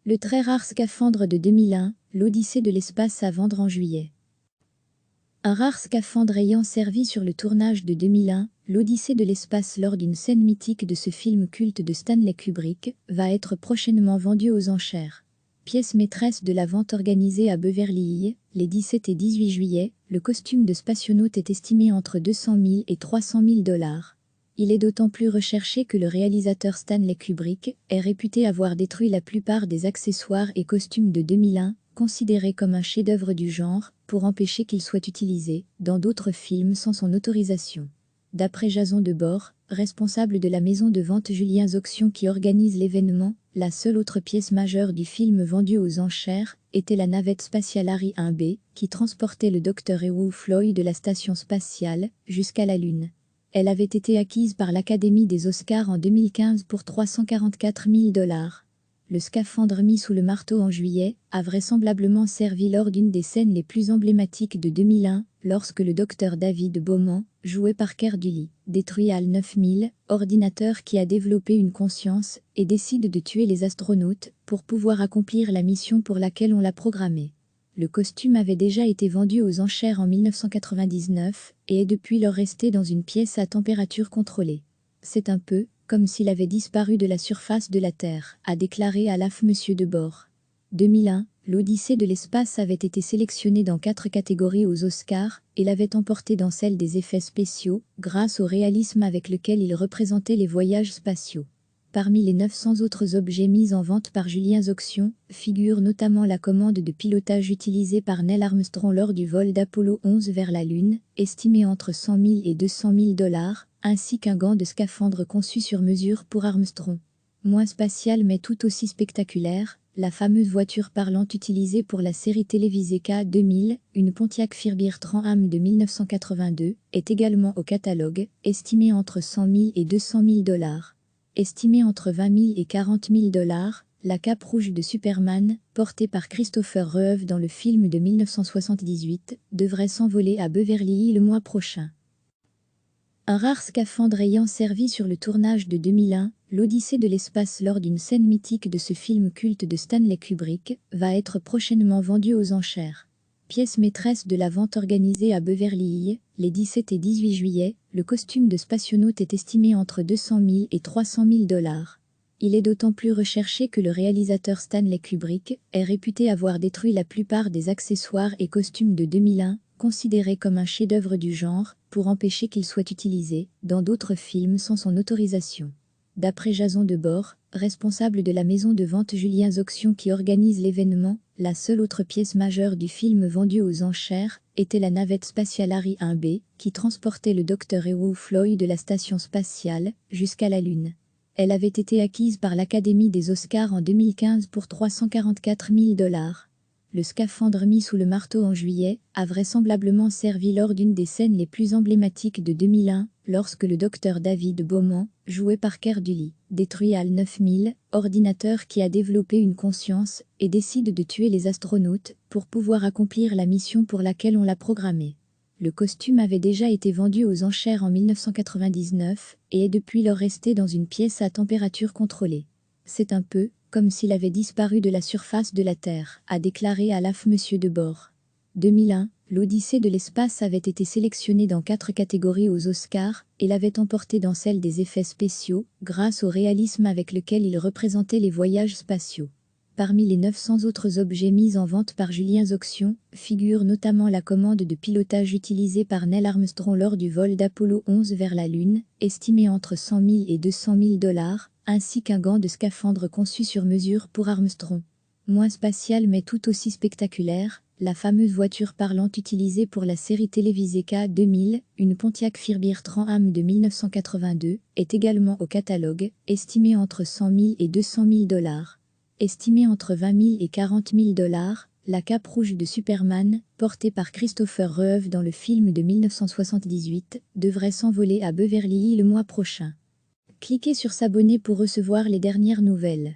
Le très rare scaphandre de 2001, l'Odyssée de l'espace à vendre en juillet. Un rare scaphandre ayant servi sur le tournage de 2001, l'Odyssée de l'espace lors d'une scène mythique de ce film culte de Stanley Kubrick, va être prochainement vendu aux enchères. Pièce maîtresse de la vente organisée à Beverly Hills, les 17 et 18 juillet, le costume de spationaute est estimé entre 200 000 et 300 000 $. Il est d'autant plus recherché que le réalisateur Stanley Kubrick est réputé avoir détruit la plupart des accessoires et costumes de 2001, considérés comme un chef-d'œuvre du genre, pour empêcher qu'ils soient utilisés dans d'autres films sans son autorisation. D'après Jason Debord, responsable de la maison de vente Julien's Auction qui organise l'événement, la seule autre pièce majeure du film vendue aux enchères était la navette spatiale Harry 1B, qui transportait le Dr. Ewo Floyd de la station spatiale jusqu'à la Lune. Elle avait été acquise par l'Académie des Oscars en 2015 pour 344 000 $. Le scaphandre mis sous le marteau en juillet a vraisemblablement servi lors d'une des scènes les plus emblématiques de 2001, lorsque le docteur David Beaumont, joué par Keir Dullea, détruit HAL 9000, ordinateur qui a développé une conscience, et décide de tuer les astronautes pour pouvoir accomplir la mission pour laquelle on l'a programmé. Le costume avait déjà été vendu aux enchères en 1999 et est depuis lors resté dans une pièce à température contrôlée. C'est un peu comme s'il avait disparu de la surface de la Terre, a déclaré à l'AF Monsieur Debord. 2001, l'Odyssée de l'espace avait été sélectionnée dans 4 catégories aux Oscars et l'avait emporté dans celle des effets spéciaux, grâce au réalisme avec lequel il représentait les voyages spatiaux. Parmi les 900 autres objets mis en vente par Julien's Auction, figure notamment la commande de pilotage utilisée par Neil Armstrong lors du vol d'Apollo 11 vers la Lune, estimée entre 100 000 et 200 000 $, ainsi qu'un gant de scaphandre conçu sur mesure pour Armstrong. Moins spatial mais tout aussi spectaculaire, la fameuse voiture parlante utilisée pour la série télévisée K2000, une Pontiac Firebird Trans-Am de 1982, est également au catalogue, estimée entre 100 000 et 200 000 $. Estimée entre 20 000 et 40 000 $, la cape rouge de Superman, portée par Christopher Reeve dans le film de 1978, devrait s'envoler à Beverly Hills le mois prochain. Un rare scaphandre ayant servi sur le tournage de 2001, l'Odyssée de l'espace lors d'une scène mythique de ce film culte de Stanley Kubrick, va être prochainement vendu aux enchères. Pièce maîtresse de la vente organisée à Beverly Hills, les 17 et 18 juillet, le costume de spationaute est estimé entre 200 000 et 300 000 $. Il est d'autant plus recherché que le réalisateur Stanley Kubrick est réputé avoir détruit la plupart des accessoires et costumes de 2001, considérés comme un chef-d'œuvre du genre, pour empêcher qu'ils soient utilisés dans d'autres films sans son autorisation. D'après Jason Debord, responsable de la maison de vente Julien's Auction qui organise l'événement, la seule autre pièce majeure du film vendue aux enchères était la navette spatiale Harry 1B, qui transportait le Dr. Ewo Floyd de la station spatiale jusqu'à la Lune. Elle avait été acquise par l'Académie des Oscars en 2015 pour 344 000 $. Le scaphandre mis sous le marteau en juillet a vraisemblablement servi lors d'une des scènes les plus emblématiques de 2001, lorsque le docteur David Beaumont, joué par Keir Dullea, détruit HAL 9000, ordinateur qui a développé une conscience, et décide de tuer les astronautes pour pouvoir accomplir la mission pour laquelle on l'a programmé. Le costume avait déjà été vendu aux enchères en 1999 et est depuis lors resté dans une pièce à température contrôlée. C'est un peu comme s'il avait disparu de la surface de la Terre, a déclaré à l'AF Monsieur Debord. 2001, l'Odyssée de l'espace avait été sélectionnée dans 4 catégories aux Oscars et l'avait emporté dans celle des effets spéciaux, grâce au réalisme avec lequel il représentait les voyages spatiaux. Parmi les 900 autres objets mis en vente par Julien's Auction, figure notamment la commande de pilotage utilisée par Neil Armstrong lors du vol d'Apollo 11 vers la Lune, estimée entre 100 000 et 200 000 $, ainsi qu'un gant de scaphandre conçu sur mesure pour Armstrong. Moins spatial mais tout aussi spectaculaire, la fameuse voiture parlante utilisée pour la série télévisée K2000, une Pontiac Firebird Trans-Am de 1982, est également au catalogue, estimée entre 100 000 et 200 000 $. Estimée entre 20 000 et 40 000 $, la cape rouge de Superman, portée par Christopher Reeve dans le film de 1978, devrait s'envoler à Beverly Hills le mois prochain. Cliquez sur s'abonner pour recevoir les dernières nouvelles.